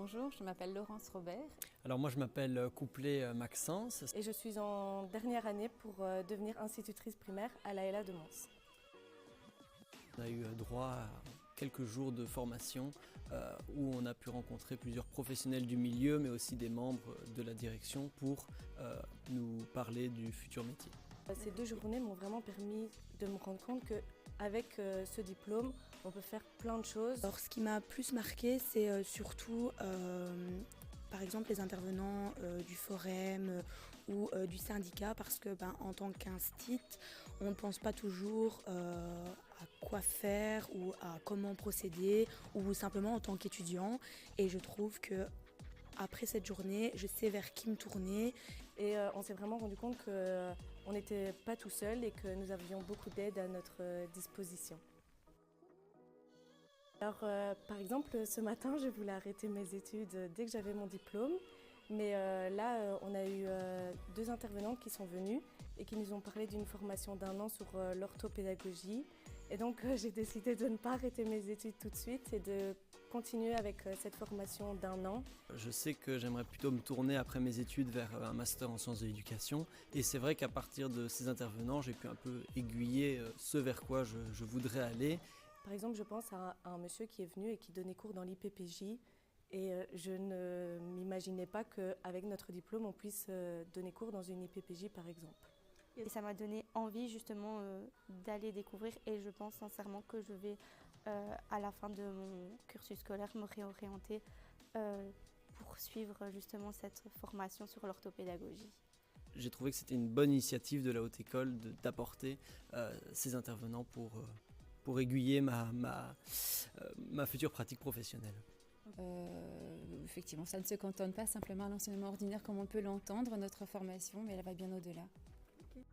Bonjour, je m'appelle Laurence Robert. Alors moi je m'appelle Couplet Maxence. Et je suis en dernière année pour devenir institutrice primaire à l'AELA de Mons. On a eu droit à quelques jours de formation où on a pu rencontrer plusieurs professionnels du milieu mais aussi des membres de la direction pour nous parler du futur métier. Ces 2 journées m'ont vraiment permis de me rendre compte qu'avec ce diplôme, on peut faire plein de choses. Alors, ce qui m'a plus marqué, c'est surtout par exemple les intervenants du forum ou du syndicat, parce que en tant qu'instit, on ne pense pas toujours à quoi faire ou à comment procéder, ou simplement en tant qu'étudiant. Et je trouve que après cette journée, je sais vers qui me tourner. Et on s'est vraiment rendu compte qu'on n'était pas tout seul et que nous avions beaucoup d'aide à notre disposition. Alors, par exemple, ce matin, je voulais arrêter mes études dès que j'avais mon diplôme. Mais là, on a eu 2 intervenantes qui sont venues et qui nous ont parlé d'une formation d'1 an sur l'orthopédagogie. Et donc, j'ai décidé de ne pas arrêter mes études tout de suite et de continuer avec cette formation d'1 an. Je sais que j'aimerais plutôt me tourner après mes études vers un master en sciences de l'éducation. Et c'est vrai qu'à partir de ces intervenants, j'ai pu un peu aiguiller ce vers quoi je voudrais aller. Par exemple, je pense à un monsieur qui est venu et qui donnait cours dans l'IPPJ. Et je ne m'imaginais pas qu'avec notre diplôme, on puisse donner cours dans une IPPJ, par exemple. Et ça m'a donné envie justement d'aller découvrir, et je pense sincèrement que je vais, à la fin de mon cursus scolaire, me réorienter pour suivre justement cette formation sur l'orthopédagogie. J'ai trouvé que c'était une bonne initiative de la Haute École d'apporter ces intervenants pour aiguiller ma future pratique professionnelle. Effectivement, ça ne se cantonne pas simplement à l'enseignement ordinaire comme on peut l'entendre, notre formation, mais elle va bien au-delà. Okay.